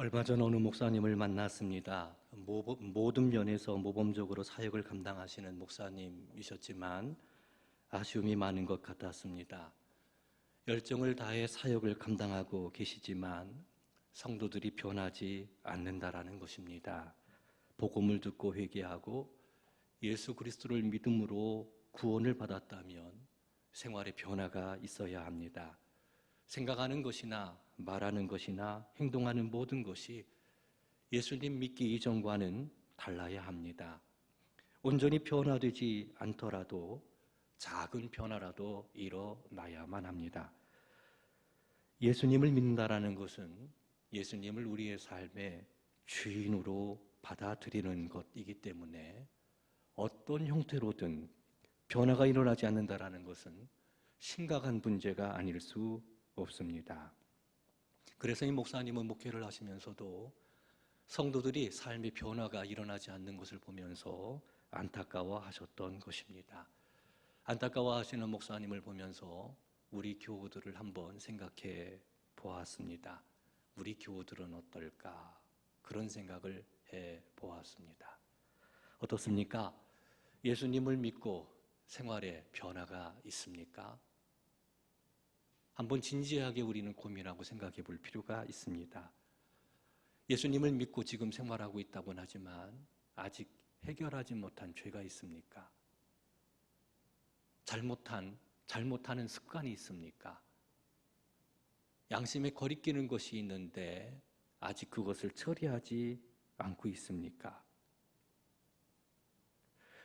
얼마 전 어느 목사님을 만났습니다. 모든 면에서 모범적으로 사역을 감당하시는 목사님이셨지만 아쉬움이 많은 것 같았습니다. 열정을 다해 사역을 감당하고 계시지만 성도들이 변하지 않는다라는 것입니다. 복음을 듣고 회개하고 예수 그리스도를 믿음으로 구원을 받았다면 생활에 변화가 있어야 합니다. 생각하는 것이나 말하는 것이나 행동하는 모든 것이 예수님 믿기 이전과는 달라야 합니다. 온전히 변화되지 않더라도 작은 변화라도 일어나야만 합니다. 예수님을 믿는다라는 것은 예수님을 우리의 삶의 주인으로 받아들이는 것이기 때문에 어떤 형태로든 변화가 일어나지 않는다라는 것은 심각한 문제가 아닐 수 없습니다. 그래서 이 목사님은 목회를 하시면서도 성도들이 삶의 변화가 일어나지 않는 것을 보면서 안타까워하셨던 것입니다. 안타까워하시는 목사님을 보면서 우리 교우들을 한번 생각해 보았습니다. 우리 교우들은 어떨까? 그런 생각을 해 보았습니다. 어떻습니까? 예수님을 믿고 생활에 변화가 있습니까? 한번 진지하게 우리는 고민하고 생각해 볼 필요가 있습니다. 예수님을 믿고 지금 생활하고 있다고는 하지만 아직 해결하지 못한 죄가 있습니까? 잘못하는 습관이 있습니까? 양심에 거리끼는 것이 있는데 아직 그것을 처리하지 않고 있습니까?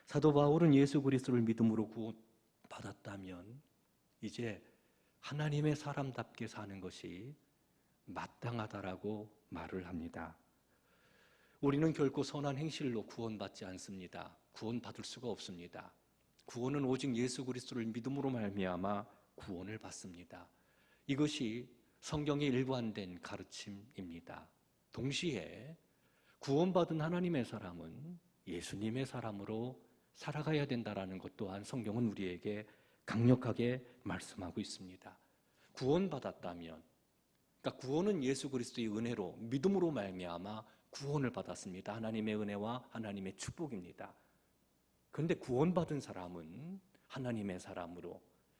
사도 바울은 예수 그리스도를 믿음으로 구원받았다면 이제 하나님의 사람답게 사는 것이 마땅하다라고 말을 합니다. 우리는 결코 선한 행실로 구원받지 않습니다. 구원받을 수가 없습니다. 구원은 오직 예수 그리스도를 믿음으로 말미암아 구원을 받습니다. 이것이 성경의 일관된 가르침입니다. 동시에 구원받은 하나님의 사람은 예수님의 사람으로 살아가야 된다는 것 또한 성경은 우리에게 강력하게 말씀하고 있습니다. 구원받았다면, 그러니까 구원은 예수 그리스도의 은혜로 믿음으로 말미암아 구원을 받았습니다. 하나님의 은혜와 하나님의 축복입니다. 그런데 구원받은 사람은 하나님의 사람으로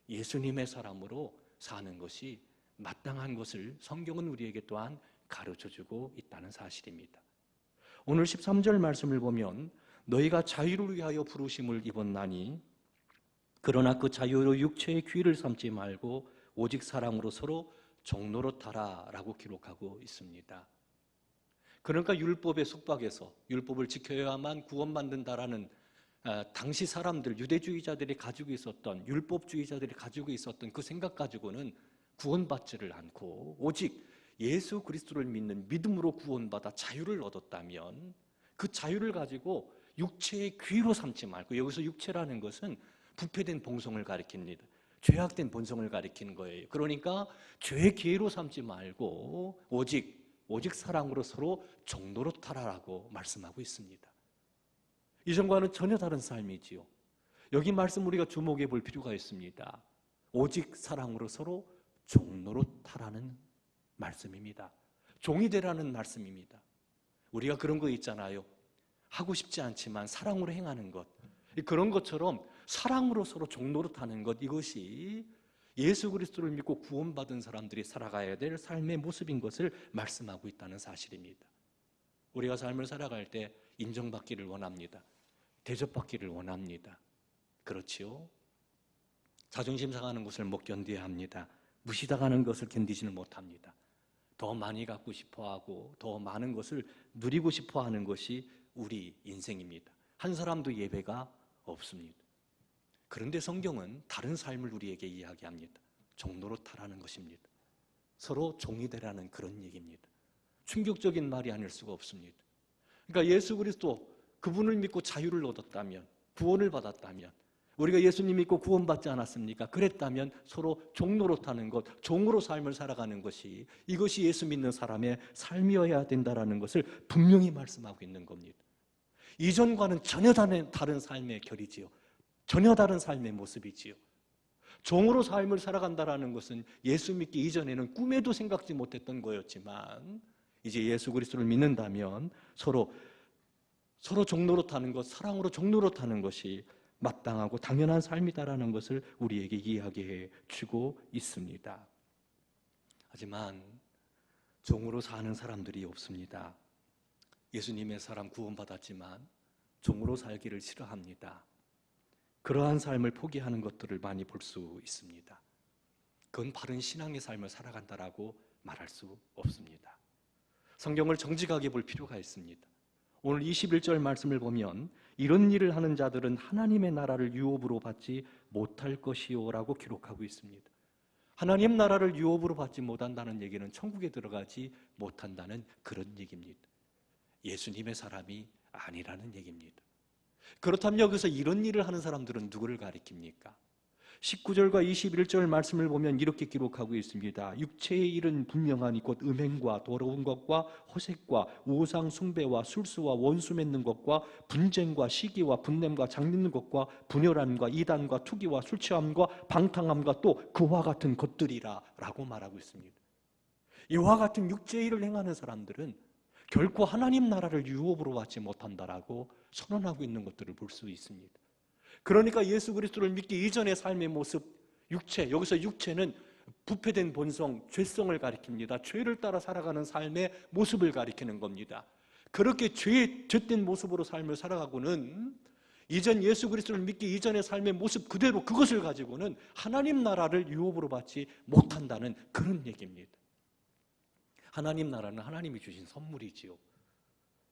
예수님의 사람으로 사는 것이 마땅한 것을 성경은 우리에게 또한 가르쳐주고 있다는 사실입니다. 오늘 13절 말씀을 보면 너희가 자유를 위하여 부르심을 입었나니 그러나 그 자유로 육체의 귀를 삼지 말고 오직 사랑으로 서로 종노릇하라 라고 기록하고 있습니다. 그러니까 율법의 속박에서 율법을 지켜야만 구원받는다라는 당시 사람들, 유대주의자들이 가지고 있었던, 율법주의자들이 가지고 있었던 그 생각 가지고는 구원받지를 않고 오직 예수 그리스도를 믿는 믿음으로 구원받아 자유를 얻었다면 그 자유를 가지고 육체의 귀로 삼지 말고, 여기서 육체라는 것은 부패된 본성을 가리킵니다. 죄악된 본성을 가리키는 거예요. 그러니까 죄의 기회로 삼지 말고 오직 사랑으로 서로 종노릇하라라고 말씀하고 있습니다. 이전과는 전혀 다른 삶이지요. 여기 말씀 우리가 주목해 볼 필요가 있습니다. 오직 사랑으로 서로 종노릇하라는 말씀입니다. 종이 되라는 말씀입니다. 우리가 그런 거 있잖아요. 하고 싶지 않지만 사랑으로 행하는 것. 그런 것처럼 사랑으로 서로 종노릇하는 것, 이것이 예수 그리스도를 믿고 구원받은 사람들이 살아가야 될 삶의 모습인 것을 말씀하고 있다는 사실입니다. 우리가 삶을 살아갈 때 인정받기를 원합니다. 대접받기를 원합니다. 그렇지요? 자존심 상하는 것을 못 견뎌야 합니다. 무시당하는 것을 견디지는 못합니다. 더 많이 갖고 싶어하고 더 많은 것을 누리고 싶어하는 것이 우리 인생입니다. 한 사람도 예배가 없습니다. 그런데 성경은 다른 삶을 우리에게 이야기합니다. 종노릇하라는 것입니다. 서로 종이 되라는 그런 얘기입니다. 충격적인 말이 아닐 수가 없습니다. 그러니까 예수 그리스도 그분을 믿고 자유를 얻었다면, 구원을 받았다면, 우리가 예수님 믿고 구원받지 않았습니까? 그랬다면 서로 종노릇하는 것, 종으로 삶을 살아가는 것이, 이것이 예수 믿는 사람의 삶이어야 된다는 것을 분명히 말씀하고 있는 겁니다. 이전과는 전혀 다른 삶의 결이지요. 전혀 다른 삶의 모습이지요. 종으로 삶을 살아간다는 것은 예수 믿기 이전에는 꿈에도 생각지 못했던 거였지만 이제 예수 그리스도를 믿는다면 서로 종로로 타는 것, 사랑으로 종로로 타는 것이 마땅하고 당연한 삶이다라는 것을 우리에게 이야기해 주고 있습니다. 하지만 종으로 사는 사람들이 없습니다. 예수님의 사람 구원받았지만 종으로 살기를 싫어합니다. 그러한 삶을 포기하는 것들을 많이 볼 수 있습니다. 그건 바른 신앙의 삶을 살아간다라고 말할 수 없습니다. 성경을 정직하게 볼 필요가 있습니다. 오늘 21절 말씀을 보면 이런 일을 하는 자들은 하나님의 나라를 유업으로 받지 못할 것이요 라고 기록하고 있습니다. 하나님 나라를 유업으로 받지 못한다는 얘기는 천국에 들어가지 못한다는 그런 얘기입니다. 예수님의 사람이 아니라는 얘기입니다. 그렇다면 여기서 이런 일을 하는 사람들은 누구를 가리킵니까? 19절과 21절 말씀을 보면 이렇게 기록하고 있습니다. 육체의 일은 분명하니 곧 음행과 더러운 것과 호색과 우상 숭배와 술수와 원수 맺는 것과 분쟁과 시기와 분냄과 장밌는 것과 분열함과 이단과 투기와 술취함과 방탕함과 또 그와 같은 것들이라 라고 말하고 있습니다. 이와 같은 육체의 일을 행하는 사람들은 결코 하나님 나라를 유업으로 받지 못한다라고 선언하고 있는 것들을 볼 수 있습니다. 그러니까 예수 그리스도를 믿기 이전의 삶의 모습, 육체, 여기서 육체는 부패된 본성, 죄성을 가리킵니다. 죄를 따라 살아가는 삶의 모습을 가리키는 겁니다. 그렇게 죄된 모습으로 삶을 살아가고는 이전 예수 그리스도를 믿기 이전의 삶의 모습 그대로 그것을 가지고는 하나님 나라를 유업으로 받지 못한다는 그런 얘기입니다. 하나님 나라는 하나님이 주신 선물이지요.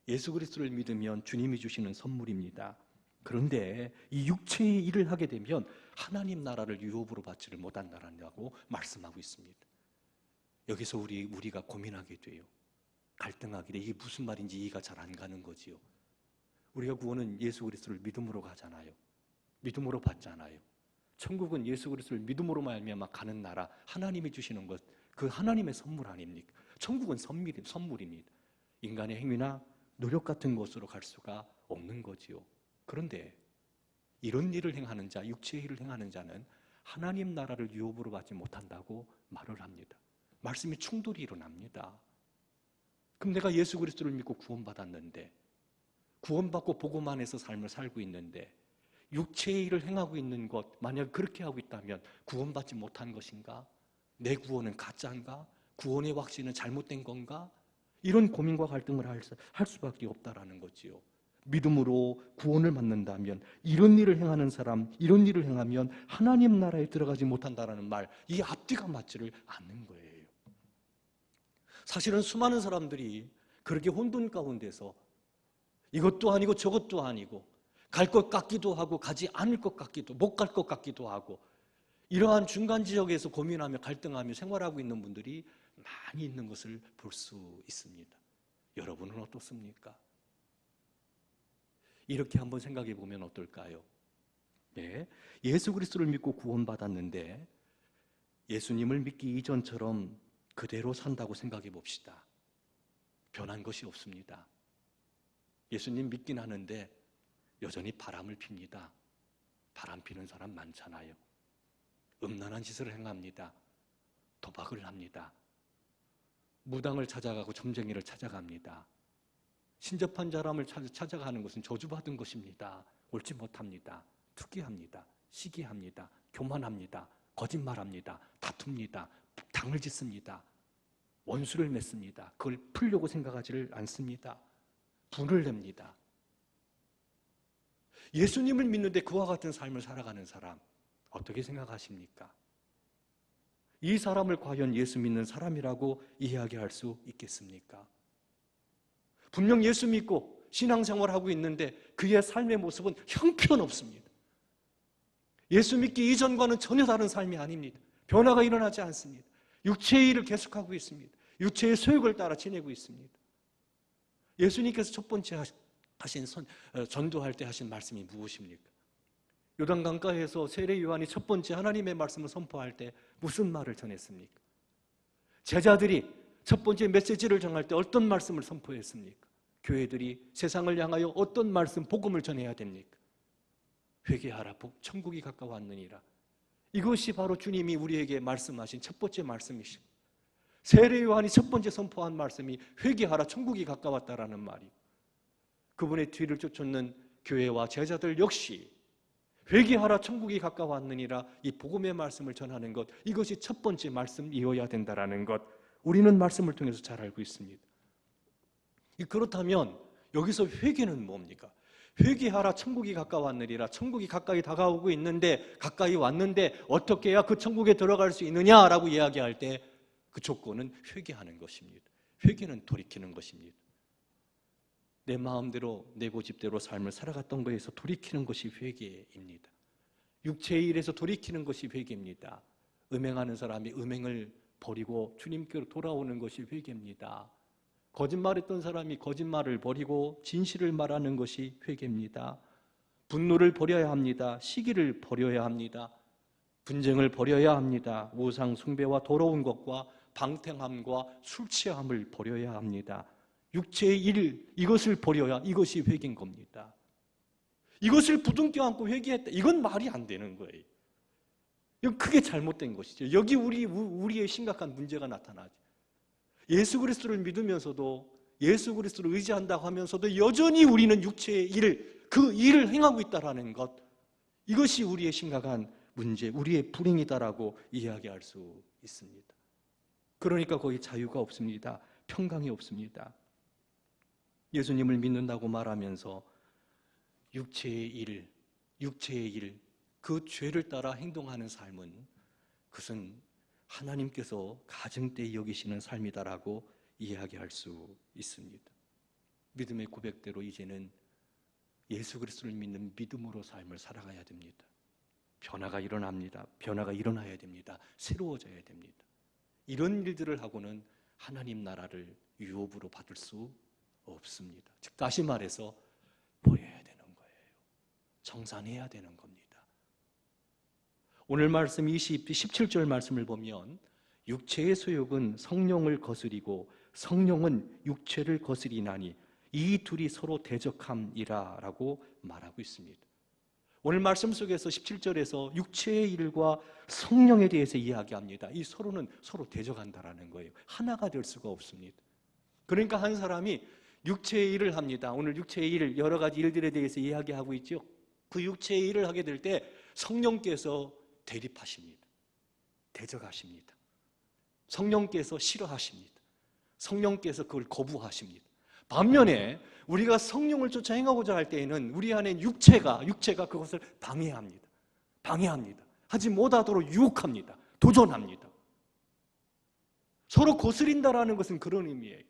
예수 그리스도를 믿으면 주님이 주시는 선물입니다. 그런데 이 육체의 일을 하게 되면 하나님 나라를 유업으로 받지를 못한다라고 말씀하고 있습니다. 여기서 우리가 고민하게 돼요. 갈등하게 돼. 이게 무슨 말인지 이해가 잘 안 가는 거지요. 우리가 구원은 예수 그리스도를 믿음으로 가잖아요. 믿음으로 받잖아요. 천국은 예수 그리스도를 믿음으로 말미암아 가는 나라, 하나님이 주시는 것, 그 하나님의 선물 아닙니까? 천국은 선물입니다. 인간의 행위나 노력 같은 것으로 갈 수가 없는 거지요. 그런데 이런 일을 행하는 자, 육체의 일을 행하는 자는 하나님 나라를 유업으로 받지 못한다고 말을 합니다. 말씀이 충돌이 일어납니다. 그럼 내가 예수 그리스도를 믿고 구원받았는데, 구원받고 복음 안에서 삶을 살고 있는데 육체의 일을 행하고 있는 것, 만약 그렇게 하고 있다면 구원받지 못한 것인가? 내 구원은 가짜인가? 구원의 확신은 잘못된 건가? 이런 고민과 갈등을 할 수밖에 없다라는 거지요. 믿음으로 구원을 받는다면 이런 일을 행하는 사람, 이런 일을 행하면 하나님 나라에 들어가지 못한다라는 말, 이 앞뒤가 맞지를 않는 거예요. 사실은 수많은 사람들이 그렇게 혼돈 가운데서 이것도 아니고 저것도 아니고 갈 것 같기도 하고 가지 않을 것 같기도, 못 갈 것 같기도 하고 이러한 중간 지역에서 고민하며 갈등하며 생활하고 있는 분들이 많이 있는 것을 볼 수 있습니다. 여러분은 어떻습니까? 이렇게 한번 생각해 보면 어떨까요? 네, 예수 그리스도를 믿고 구원받았는데 예수님을 믿기 이전처럼 그대로 산다고 생각해 봅시다. 변한 것이 없습니다. 예수님 믿긴 하는데 여전히 바람을 핍니다. 바람 피는 사람 많잖아요. 음란한 짓을 행합니다. 도박을 합니다. 무당을 찾아가고 점쟁이를 찾아갑니다. 신접한 사람을 찾아가는 것은 저주받은 것입니다. 옳지 못합니다. 투기합니다. 시기합니다. 교만합니다. 거짓말합니다. 다툽니다. 당을 짓습니다. 원수를 맺습니다. 그걸 풀려고 생각하지를 않습니다. 분을 냅니다. 예수님을 믿는데 그와 같은 삶을 살아가는 사람 어떻게 생각하십니까? 이 사람을 과연 예수 믿는 사람이라고 이야기할 수 있겠습니까? 분명 예수 믿고 신앙생활하고 있는데 그의 삶의 모습은 형편없습니다. 예수 믿기 이전과는 전혀 다른 삶이 아닙니다. 변화가 일어나지 않습니다. 육체의 일을 계속하고 있습니다. 육체의 소욕을 따라 지내고 있습니다. 예수님께서 첫 번째 하신 전도할 때 하신 말씀이 무엇입니까? 요단강가에서 세례 요한이 첫 번째 하나님의 말씀을 선포할 때 무슨 말을 전했습니까? 제자들이 첫 번째 메시지를 정할 때 어떤 말씀을 선포했습니까? 교회들이 세상을 향하여 어떤 말씀, 복음을 전해야 됩니까? 회개하라, 천국이 가까웠느니라. 이것이 바로 주님이 우리에게 말씀하신 첫 번째 말씀이시고 세례 요한이 첫 번째 선포한 말씀이 회개하라 천국이 가까웠다라는 말이, 그분의 뒤를 쫓는 교회와 제자들 역시 회개하라 천국이 가까웠느니라 이 복음의 말씀을 전하는 것, 이것이 첫 번째 말씀이어야 된다라는 것, 우리는 말씀을 통해서 잘 알고 있습니다. 그렇다면 여기서 회개는 뭡니까? 회개하라 천국이 가까웠느니라, 천국이 가까이 다가오고 있는데, 가까이 왔는데 어떻게 해야 그 천국에 들어갈 수 있느냐라고 이야기할 때 그 조건은 회개하는 것입니다. 회개는 돌이키는 것입니다. 내 마음대로 내 고집대로 삶을 살아갔던 것에서 돌이키는 것이 회개입니다. 육체의 일에서 돌이키는 것이 회개입니다. 음행하는 사람이 음행을 버리고 주님께로 돌아오는 것이 회개입니다. 거짓말했던 사람이 거짓말을 버리고 진실을 말하는 것이 회개입니다. 분노를 버려야 합니다. 시기를 버려야 합니다. 분쟁을 버려야 합니다. 우상 숭배와 더러운 것과 방탕함과 술 취함을 버려야 합니다. 육체의 일, 이것을 버려야, 이것이 회개인 겁니다. 이것을 부둥켜 안고 회개했다, 이건 말이 안 되는 거예요. 이건 크게 잘못된 것이죠. 여기 우리의 심각한 문제가 나타나죠. 예수 그리스도를 믿으면서도, 예수 그리스도를 의지한다고 하면서도 여전히 우리는 육체의 일을, 그 일을 행하고 있다는 것, 이것이 우리의 심각한 문제, 우리의 불행이다라고 이야기할 수 있습니다. 그러니까 거기 자유가 없습니다. 평강이 없습니다. 예수님을 믿는다고 말하면서 육체의 일, 그 죄를 따라 행동하는 삶은, 그것은 하나님께서 가증되이 여기시는 삶이다라고 이야기할 수 있습니다. 믿음의 고백대로 이제는 예수 그리스도를 믿는 믿음으로 삶을 살아가야 됩니다. 변화가 일어납니다. 변화가 일어나야 됩니다. 새로워져야 됩니다. 이런 일들을 하고는 하나님 나라를 유업으로 받을 수 없습니다. 즉 다시 말해서 버려야 되는 거예요. 정산해야 되는 겁니다. 오늘 말씀 17절 말씀을 보면 육체의 소욕은 성령을 거스리고 성령은 육체를 거스리나니 이 둘이 서로 대적함이라 라고 말하고 있습니다. 오늘 말씀 속에서 17절에서 육체의 일과 성령에 대해서 이야기합니다. 이 서로는 서로 대적한다라는 거예요. 하나가 될 수가 없습니다. 그러니까 한 사람이 육체의 일을 합니다. 오늘 육체의 일, 여러 가지 일들에 대해서 이야기하고 있죠. 그 육체의 일을 하게 될 때 성령께서 대립하십니다. 대적하십니다. 성령께서 싫어하십니다. 성령께서 그걸 거부하십니다. 반면에 우리가 성령을 쫓아 행하고자 할 때에는 우리 안에 육체가 그것을 방해합니다. 하지 못하도록 유혹합니다. 도전합니다. 서로 거스린다라는 것은 그런 의미예요.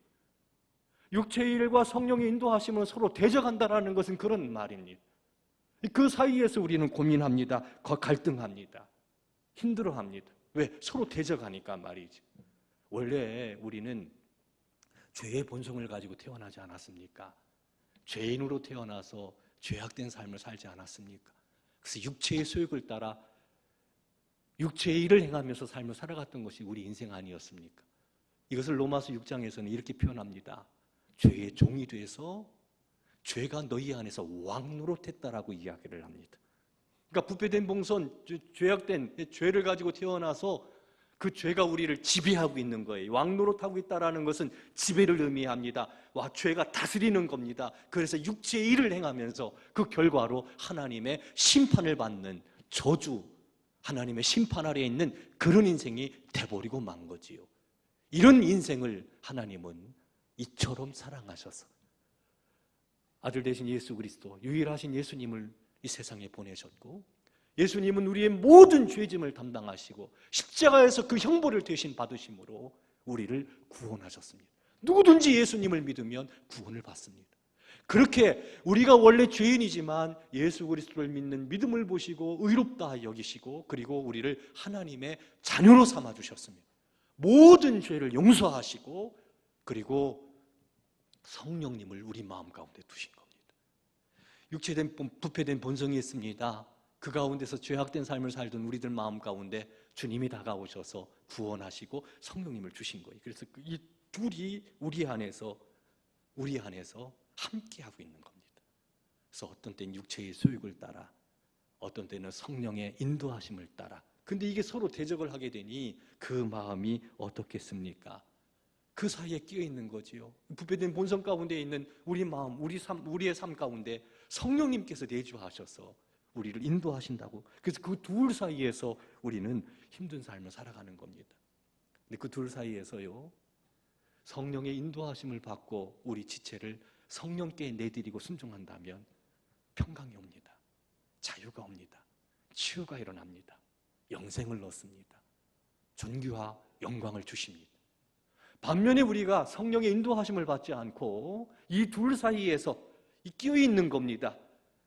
육체의 일과 성령의 인도하심은 서로 대적한다라는 것은 그런 말입니다. 그 사이에서 우리는 고민합니다. 갈등합니다. 힘들어합니다. 왜? 서로 대적하니까 말이죠. 원래 우리는 죄의 본성을 가지고 태어나지 않았습니까? 죄인으로 태어나서 죄악된 삶을 살지 않았습니까? 그래서 육체의 소욕을 따라 육체의 일을 행하면서 삶을 살아갔던 것이 우리 인생 아니었습니까? 이것을 로마서 6장에서는 이렇게 표현합니다. 죄의 종이 돼서 죄가 너희 안에서 왕노릇했다라고 이야기를 합니다. 그러니까 부패된 봉선, 죄악된 죄를 가지고 태어나서 그 죄가 우리를 지배하고 있는 거예요. 왕노릇하고 있다는 것은 지배를 의미합니다. 죄가 다스리는 겁니다. 그래서 육체의 일을 행하면서 그 결과로 하나님의 심판을 받는 저주, 하나님의 심판 아래에 있는 그런 인생이 돼버리고 만 거지요. 이런 인생을 하나님은 이처럼 사랑하셔서 아들 되신 예수 그리스도, 유일하신 예수님을 이 세상에 보내셨고, 예수님은 우리의 모든 죄짐을 담당하시고 십자가에서 그 형벌을 대신 받으심으로 우리를 구원하셨습니다. 누구든지 예수님을 믿으면 구원을 받습니다. 그렇게 우리가 원래 죄인이지만 예수 그리스도를 믿는 믿음을 보시고 의롭다 여기시고, 그리고 우리를 하나님의 자녀로 삼아주셨습니다. 모든 죄를 용서하시고, 그리고 성령님을 우리 마음 가운데 두신 겁니다. 육체된 부패된 본성이 있습니다. 그 가운데서 죄악된 삶을 살던 우리들 마음 가운데 주님이 다가오셔서 구원하시고 성령님을 주신 거예요. 그래서 이 둘이 우리 안에서 함께하고 있는 겁니다. 그래서 어떤 때는 육체의 소욕을 따라, 어떤 때는 성령의 인도하심을 따라 근데 이게 서로 대적을 하게 되니 그 마음이 어떻겠습니까? 그 사이에 끼어 있는 거지요. 부패된 본성 가운데 있는 우리 마음, 우리의 삶 가운데 성령님께서 내주하셔서 우리를 인도하신다고. 그래서 그 둘 사이에서 우리는 힘든 삶을 살아가는 겁니다. 근데 그 둘 사이에서요, 성령의 인도하심을 받고 우리 지체를 성령께 내드리고 순종한다면 평강이 옵니다. 자유가 옵니다. 치유가 일어납니다. 영생을 얻습니다. 존귀와 영광을 주십니다. 반면에 우리가 성령의 인도하심을 받지 않고 이 둘 사이에서 끼어 있는 겁니다.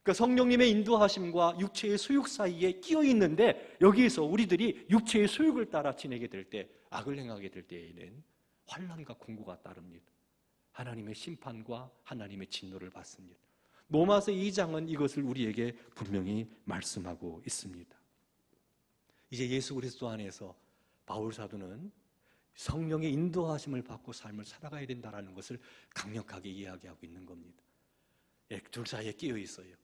그러니까 성령님의 인도하심과 육체의 소욕 사이에 끼어 있는데, 여기에서 우리들이 육체의 소욕을 따라 지내게 될 때, 악을 행하게 될 때에는 환난과 공고가 따릅니다. 하나님의 심판과 하나님의 진노를 받습니다. 로마서 2장은 이것을 우리에게 분명히 말씀하고 있습니다. 이제 예수 그리스도 안에서 바울 사도는 성령의 인도하심을 받고 삶을 살아가야 된다는 것을 강력하게 이야기하고 있는 겁니다. 둘 사이에 끼어 있어요.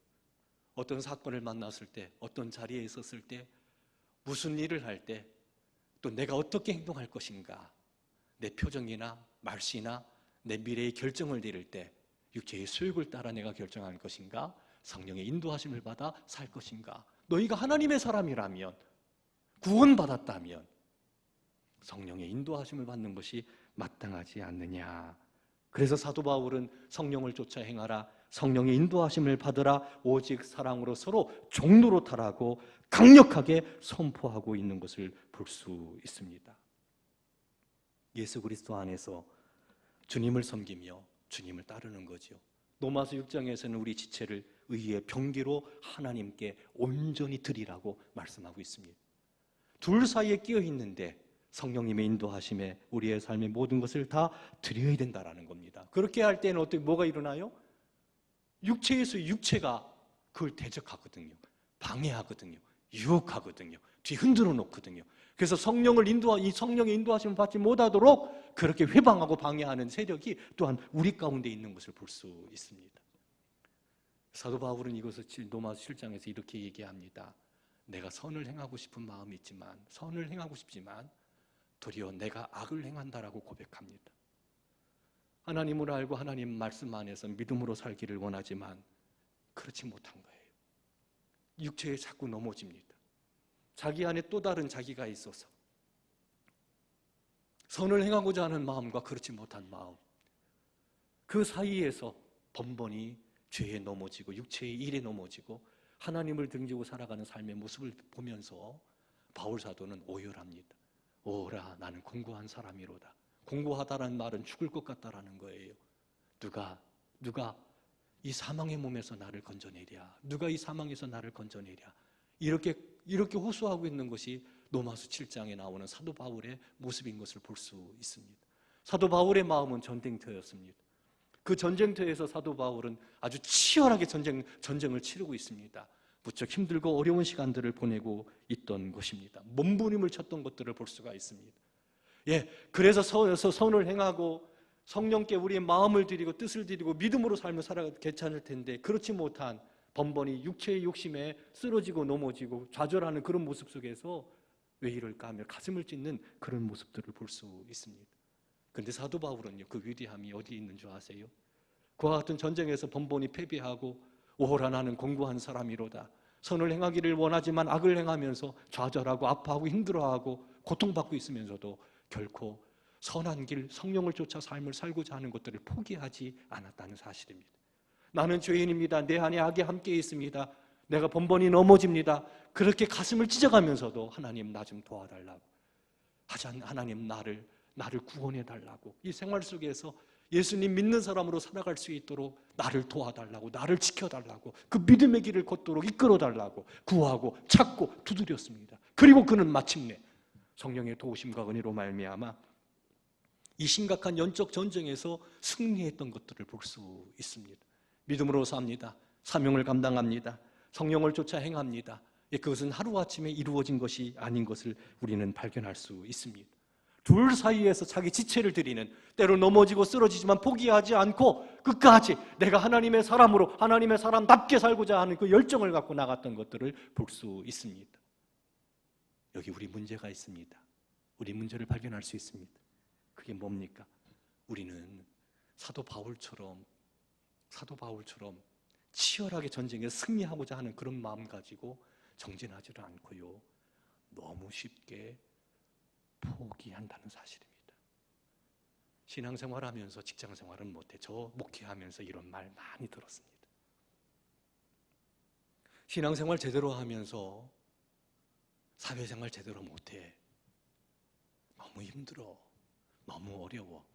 어떤 사건을 만났을 때, 어떤 자리에 있었을 때, 무슨 일을 할 때, 또 내가 어떻게 행동할 것인가, 내 표정이나 말씨나 내 미래의 결정을 내릴 때 육체의 소욕을 따라 내가 결정할 것인가, 성령의 인도하심을 받아 살 것인가. 너희가 하나님의 사람이라면, 구원받았다면 성령의 인도하심을 받는 것이 마땅하지 않느냐. 그래서 사도 바울은 성령을 쫓아 행하라, 성령의 인도하심을 받으라, 오직 사랑으로 서로 종로로 타라고 강력하게 선포하고 있는 것을 볼 수 있습니다. 예수 그리스도 안에서 주님을 섬기며 주님을 따르는 거죠. 로마서 6장에서는 우리 지체를 의의 병기로 하나님께 온전히 드리라고 말씀하고 있습니다. 둘 사이에 끼어 있는데 성령님의 인도하심에 우리의 삶의 모든 것을 다 드려야 된다는 겁니다. 그렇게 할 때는 뭐가 일어나요? 육체에서 육체가 그걸 대적하거든요. 방해하거든요. 유혹하거든요. 뒤흔들어 놓거든요. 그래서 성령의 인도하심을 받지 못하도록 그렇게 회방하고 방해하는 세력이 또한 우리 가운데 있는 것을 볼 수 있습니다. 사도 바울은 이것을 로마서 7장에서 이렇게 얘기합니다. 내가 선을 행하고 싶은 마음이 있지만, 선을 행하고 싶지만 도리어 내가 악을 행한다라고 고백합니다. 하나님을 알고 하나님 말씀 안에서 믿음으로 살기를 원하지만 그렇지 못한 거예요. 육체에 자꾸 넘어집니다. 자기 안에 또 다른 자기가 있어서 선을 행하고자 하는 마음과 그렇지 못한 마음, 그 사이에서 번번이 죄에 넘어지고 육체의 일에 넘어지고 하나님을 등지고 살아가는 삶의 모습을 보면서 바울 사도는 오열합니다. 오라, 나는 공고한 사람이로다. 공고하다라는 말은 죽을 것 같다라는 거예요. 누가 이 사망의 몸에서 나를 건져내랴. 누가 이 사망에서 나를 건져내랴. 이렇게 호소하고 있는 것이 로마서 7장에 나오는 사도 바울의 모습인 것을 볼 수 있습니다. 사도 바울의 마음은 전쟁터였습니다. 그 전쟁터에서 사도 바울은 아주 치열하게 전쟁을 치르고 있습니다. 무척 힘들고 어려운 시간들을 보내고 있던 것입니다. 몸부림을 쳤던 것들을 볼 수가 있습니다. 그래서 선을 행하고 성령께 우리의 마음을 드리고 뜻을 드리고 믿음으로 삶을 살아가도 괜찮을 텐데, 그렇지 못한 번번이 육체의 욕심에 쓰러지고 넘어지고 좌절하는 그런 모습 속에서 왜 이럴까 하며 가슴을 찢는 그런 모습들을 볼 수 있습니다. 그런데 사도 바울은요, 그 위대함이 어디 있는 줄 아세요? 그와 같은 전쟁에서 번번이 패배하고 오호라, 나는 공고한 사람이로다. 선을 행하기를 원하지만 악을 행하면서 좌절하고 아파하고 힘들어하고 고통받고 있으면서도 결코 선한 길, 성령을 쫓아 삶을 살고자 하는 것들을 포기하지 않았다는 사실입니다. 나는 죄인입니다. 내 안에 악이 함께 있습니다. 내가 번번이 넘어집니다. 그렇게 가슴을 찢어가면서도 하나님, 나 좀 도와달라고, 하나님 나를 구원해달라고, 이 생활 속에서 예수님 믿는 사람으로 살아갈 수 있도록 나를 도와달라고, 나를 지켜달라고, 그 믿음의 길을 걷도록 이끌어달라고 구하고 찾고 두드렸습니다. 그리고 그는 마침내 성령의 도우심과 은혜로 말미암아 이 심각한 영적 전쟁에서 승리했던 것들을 볼 수 있습니다. 믿음으로 삽니다. 사명을 감당합니다. 성령을 쫓아 행합니다. 그것은 하루아침에 이루어진 것이 아닌 것을 우리는 발견할 수 있습니다. 둘 사이에서 자기 지체를 드리는, 때로 넘어지고 쓰러지지만 포기하지 않고 끝까지 내가 하나님의 사람으로, 하나님의 사람답게 살고자 하는 그 열정을 갖고 나갔던 것들을 볼 수 있습니다. 여기 우리 문제가 있습니다. 우리 문제를 발견할 수 있습니다. 그게 뭡니까? 우리는 사도 바울처럼 치열하게 전쟁에 승리하고자 하는 그런 마음 가지고 정진하지를 않고요, 너무 쉽게 포기한다는 사실입니다. 신앙생활하면서 직장생활은 못해. 저 목회하면서 이런 말 많이 들었습니다. 신앙생활 제대로 하면서 사회생활 제대로 못해. 너무 힘들어. 너무 어려워.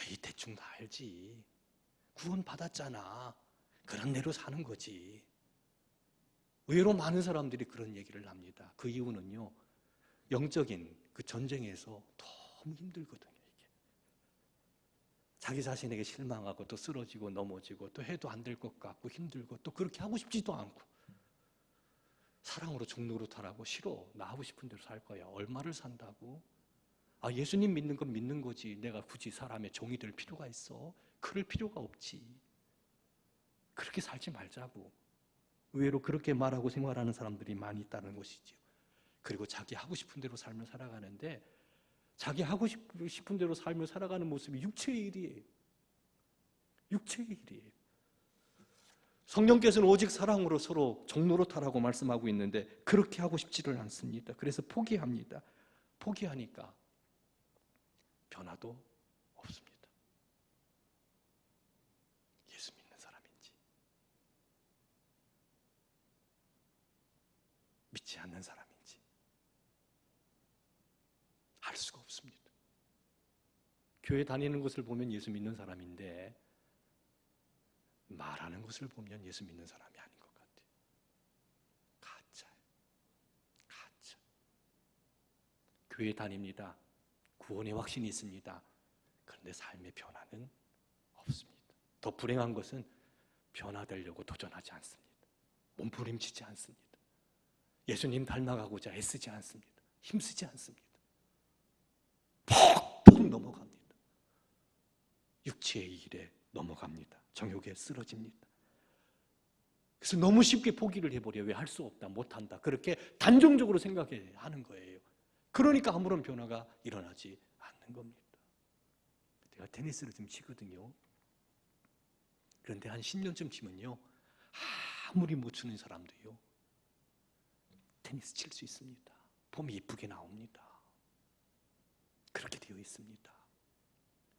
에이, 대충 다 알지. 구원 받았잖아. 그런 대로 사는 거지. 의외로 많은 사람들이 그런 얘기를 합니다. 그 이유는요, 영적인 그 전쟁에서 너무 힘들거든요. 이게 자기 자신에게 실망하고 또 쓰러지고 넘어지고 또 해도 안 될 것 같고 힘들고 또 그렇게 하고 싶지도 않고, 사랑으로 죽노릇하라고. 싫어. 나 하고 싶은 대로 살 거야. 얼마를 산다고? 아, 예수님 믿는 건 믿는 거지. 내가 굳이 사람의 종이 될 필요가 있어? 그럴 필요가 없지. 그렇게 살지 말자고. 의외로 그렇게 말하고 생활하는 사람들이 많이 있다는 것이죠. 그리고 자기 하고 싶은 대로 삶을 살아가는데, 자기 하고 싶은 대로 삶을 살아가는 모습이 육체의 일이에요. 육체의 일이에요. 성령께서는 오직 사랑으로 서로 종노릇하라고 말씀하고 있는데 그렇게 하고 싶지를 않습니다. 그래서 포기합니다. 포기하니까 변화도 없습니다. 예수 믿는 사람인지 믿지 않는 사람인지 알 수가 없습니다. 교회 다니는 것을 보면 예수 믿는 사람인데 말하는 것을 보면 예수 믿는 사람이 아닌 것 같아요. 가짜예요. 가짜. 교회 다닙니다. 구원의 확신이 있습니다. 그런데 삶의 변화는 없습니다. 더 불행한 것은 변화되려고 도전하지 않습니다. 몸부림치지 않습니다. 예수님 닮아가고자 애쓰지 않습니다. 힘쓰지 않습니다. 퍽퍽 넘어갑니다. 육체의 일에 넘어갑니다. 정욕에 쓰러집니다. 그래서 너무 쉽게 포기를 해버려요. 왜 할 수 없다, 못한다, 그렇게 단정적으로 생각하는 거예요. 그러니까 아무런 변화가 일어나지 않는 겁니다. 제가 테니스를 좀 치거든요. 그런데 한 10년쯤 치면요, 아무리 못 치는 사람도요 테니스 칠 수 있습니다. 폼이 이쁘게 나옵니다. 그렇게 되어 있습니다.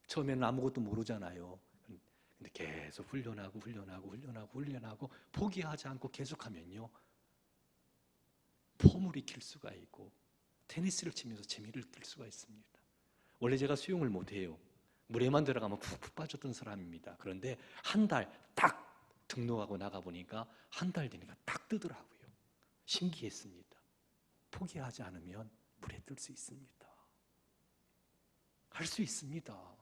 처음에는 아무것도 모르잖아요. 근데 계속 훈련하고 포기하지 않고 계속하면요 폼을 익힐 수가 있고 테니스를 치면서 재미를 느낄 수가 있습니다. 원래 제가 수영을 못해요. 물에만 들어가면 푹푹 빠졌던 사람입니다. 그런데 한 달 딱 등록하고 나가보니까 한 달 되니까 딱 뜨더라고요. 신기했습니다. 포기하지 않으면 물에 뜰 수 있습니다. 할 수 있습니다.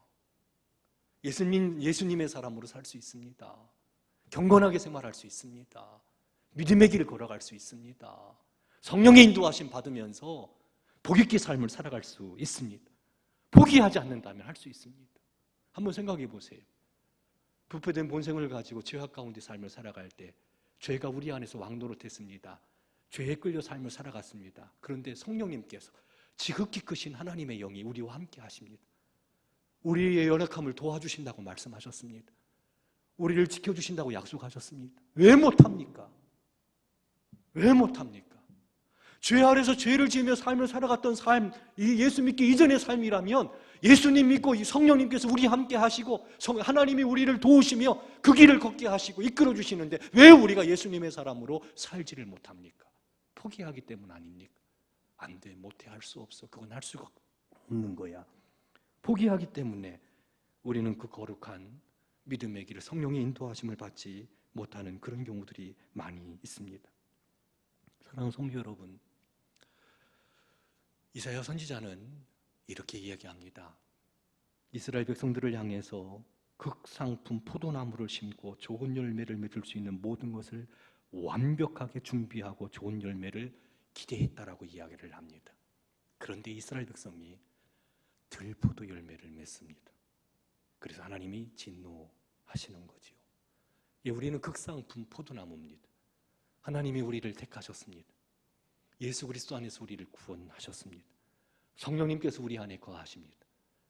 예수님의 사람으로 살 수 있습니다. 경건하게 생활할 수 있습니다. 믿음의 길을 걸어갈 수 있습니다. 성령의 인도하심 받으면서 복 있게 삶을 살아갈 수 있습니다. 포기하지 않는다면 할 수 있습니다. 한번 생각해 보세요. 부패된 본성을 가지고 죄악 가운데 삶을 살아갈 때 죄가 우리 안에서 왕노릇했습니다. 죄에 끌려 삶을 살아갔습니다. 그런데 성령님께서 지극히 크신 하나님의 영이 우리와 함께 하십니다. 우리의 연약함을 도와주신다고 말씀하셨습니다. 우리를 지켜주신다고 약속하셨습니다. 왜 못합니까? 왜 못합니까? 죄 아래서 죄를 지으며 삶을 살아갔던 삶, 이 예수 믿기 이전의 삶이라면 예수님 믿고 성령님께서 우리 함께 하시고 하나님이 우리를 도우시며 그 길을 걷게 하시고 이끌어 주시는데 왜 우리가 예수님의 사람으로 살지를 못합니까? 포기하기 때문 아닙니까? 안 돼, 못해, 할 수 없어. 그건 할 수가 없는 거야. 포기하기 때문에 우리는 그 거룩한 믿음의 길을 성령의 인도하심을 받지 못하는 그런 경우들이 많이 있습니다. 사랑하는 성도 여러분, 이사야 선지자는 이렇게 이야기합니다. 이스라엘 백성들을 향해서 극상품 포도나무를 심고 좋은 열매를 맺을 수 있는 모든 것을 완벽하게 준비하고 좋은 열매를 기대했다라고 이야기를 합니다. 그런데 이스라엘 백성이 들포도 열매를 맺습니다. 그래서 하나님이 진노하시는 거지요. 예, 우리는 극상품 포도나무입니다. 하나님이 우리를 택하셨습니다. 예수 그리스도 안에서 우리를 구원하셨습니다. 성령님께서 우리 안에 거하십니다.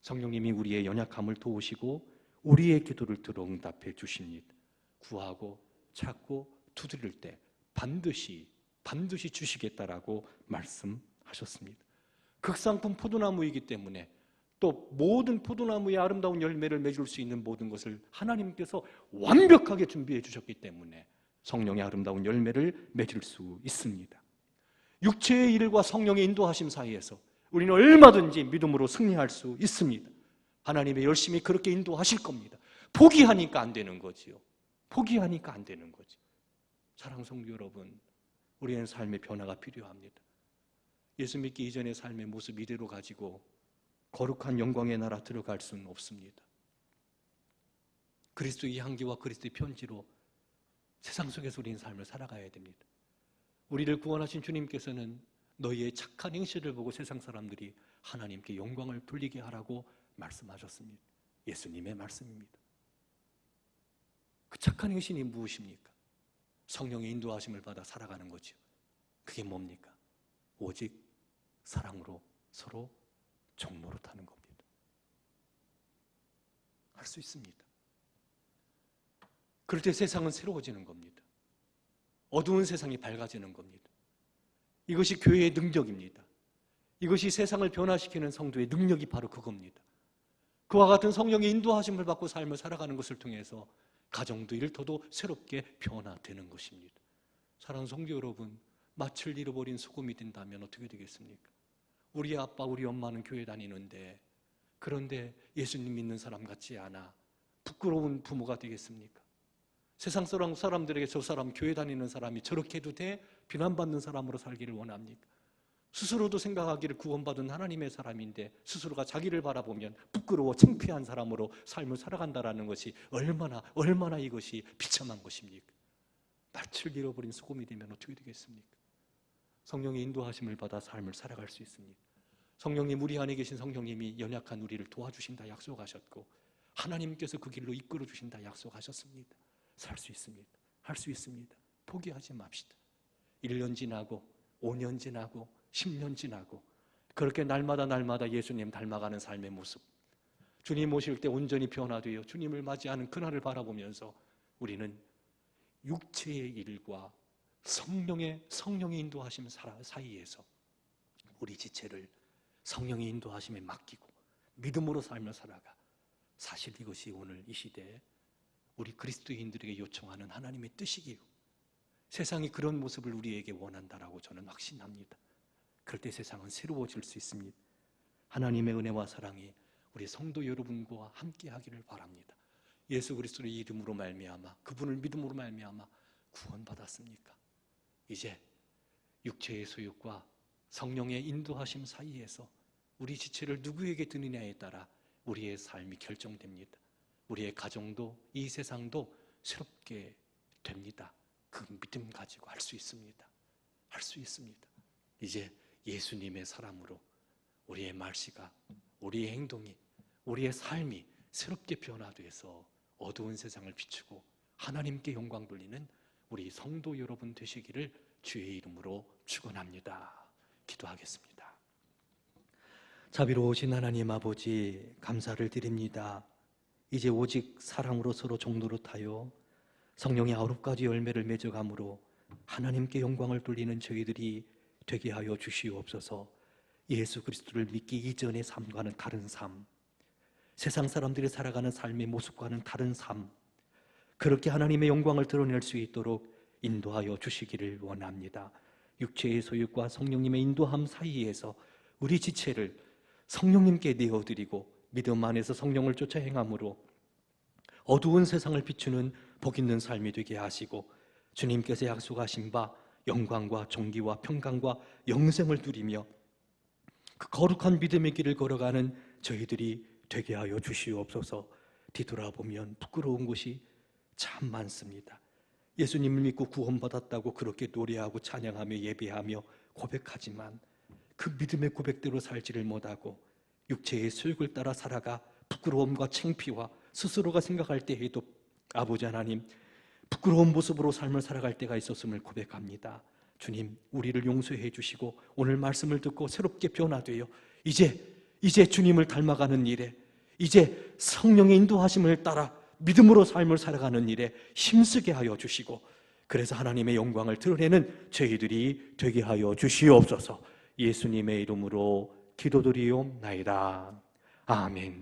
성령님이 우리의 연약함을 도우시고 우리의 기도를 들어 응답해 주십니다. 구하고 찾고 두드릴 때 반드시 주시겠다라고 말씀하셨습니다. 극상품 포도나무이기 때문에 또 모든 포도나무의 아름다운 열매를 맺을 수 있는 모든 것을 하나님께서 완벽하게 준비해 주셨기 때문에 성령의 아름다운 열매를 맺을 수 있습니다. 육체의 일과 성령의 인도하심 사이에서 우리는 얼마든지 믿음으로 승리할 수 있습니다. 하나님의 열심히 그렇게 인도하실 겁니다. 포기하니까 안 되는 거지요. 포기하니까 안 되는 거죠. 사랑하는 성도 여러분, 우리는 삶의 변화가 필요합니다. 예수 믿기 이전의 삶의 모습 이대로 가지고 거룩한 영광의 나라 들어갈 수는 없습니다. 그리스도의 향기와 그리스도의 편지로 세상 속에서 우리는 삶을 살아가야 됩니다. 우리를 구원하신 주님께서는 너희의 착한 행실을 보고 세상 사람들이 하나님께 영광을 돌리게 하라고 말씀하셨습니다. 예수님의 말씀입니다. 그 착한 행실이 무엇입니까? 성령의 인도하심을 받아 살아가는 거죠. 그게 뭡니까? 오직 사랑으로 서로 종노릇하는 겁니다. 할 수 있습니다. 그럴 때 세상은 새로워지는 겁니다. 어두운 세상이 밝아지는 겁니다. 이것이 교회의 능력입니다. 이것이 세상을 변화시키는 성도의 능력이 바로 그겁니다. 그와 같은 성령의 인도하심을 받고 삶을 살아가는 것을 통해서 가정도 일터도 새롭게 변화되는 것입니다. 사랑하는 성도 여러분, 맏을 잃어버린 소금이 된다면 어떻게 되겠습니까? 우리 아빠, 우리 엄마는 교회 다니는데 그런데 예수님 믿는 사람 같지 않아 부끄러운 부모가 되겠습니까? 세상 사람들에게 저 사람 교회 다니는 사람이 저렇게 해도 돼? 비난받는 사람으로 살기를 원합니까? 스스로도 생각하기를 구원받은 하나님의 사람인데 스스로가 자기를 바라보면 부끄러워 창피한 사람으로 삶을 살아간다는 것이 얼마나 이것이 비참한 것입니까? 낯을 잃어버린 소금이 되면 어떻게 되겠습니까? 성령의 인도하심을 받아 삶을 살아갈 수 있습니다. 성령님, 우리 안에 계신 성령님이 연약한 우리를 도와주신다 약속하셨고 하나님께서 그 길로 이끌어 주신다 약속하셨습니다. 살 수 있습니다. 할 수 있습니다. 포기하지 맙시다. 1년 지나고 5년 지나고 10년 지나고 그렇게 날마다 예수님 닮아가는 삶의 모습, 주님 오실 때 온전히 변화되어 주님을 맞이하는 그날을 바라보면서 우리는 육체의 일과 성령의 인도하심 사이에서 우리 지체를 성령의 인도하심에 맡기고 믿음으로 삶을 살아가. 사실 이것이 오늘 이 시대에 우리 그리스도인들에게 요청하는 하나님의 뜻이기요, 세상이 그런 모습을 우리에게 원한다라고 저는 확신합니다. 그럴 때 세상은 새로워질 수 있습니다. 하나님의 은혜와 사랑이 우리 성도 여러분과 함께 하기를 바랍니다. 예수 그리스도의 이름으로 말미암아, 그분을 믿음으로 말미암아 구원받았습니까? 이제 육체의 소욕과 성령의 인도하심 사이에서 우리 지체를 누구에게 드느냐에 따라 우리의 삶이 결정됩니다. 우리의 가정도 이 세상도 새롭게 됩니다. 그 믿음 가지고 할 수 있습니다. 할 수 있습니다. 이제 예수님의 사람으로 우리의 말씨가, 우리의 행동이, 우리의 삶이 새롭게 변화돼서 어두운 세상을 비추고 하나님께 영광 돌리는 우리 성도 여러분 되시기를 주의 이름으로 축원합니다. 기도하겠습니다. 자비로우신 하나님 아버지, 감사를 드립니다. 이제 오직 사랑으로 서로 종노릇하여 성령의 9가지 열매를 맺어감으로 하나님께 영광을 돌리는 저희들이 되게 하여 주시옵소서. 예수 그리스도를 믿기 이전의 삶과는 다른 삶, 세상 사람들이 살아가는 삶의 모습과는 다른 삶, 그렇게 하나님의 영광을 드러낼 수 있도록 인도하여 주시기를 원합니다. 육체의 소유과 성령님의 인도함 사이에서 우리 지체를 성령님께 내어드리고 믿음 안에서 성령을 쫓아 행함으로 어두운 세상을 비추는 복 있는 삶이 되게 하시고 주님께서 약속하신 바 영광과 존귀와 평강과 영생을 누리며 그 거룩한 믿음의 길을 걸어가는 저희들이 되게 하여 주시옵소서. 뒤돌아보면 부끄러운 것이 참 많습니다. 예수님을 믿고 구원받았다고 그렇게 노래하고 찬양하며 예배하며 고백하지만 그 믿음의 고백대로 살지를 못하고 육체의 소욕을 따라 살아가 부끄러움과 창피와 스스로가 생각할 때에도 아버지 하나님 부끄러운 모습으로 삶을 살아갈 때가 있었음을 고백합니다. 주님, 우리를 용서해 주시고 오늘 말씀을 듣고 새롭게 변화되어 이제 주님을 닮아가는 일에, 이제 성령의 인도하심을 따라 믿음으로 삶을 살아가는 일에 힘쓰게 하여 주시고, 그래서 하나님의 영광을 드러내는 저희들이 되게 하여 주시옵소서. 예수님의 이름으로 기도드리옵나이다. 아멘.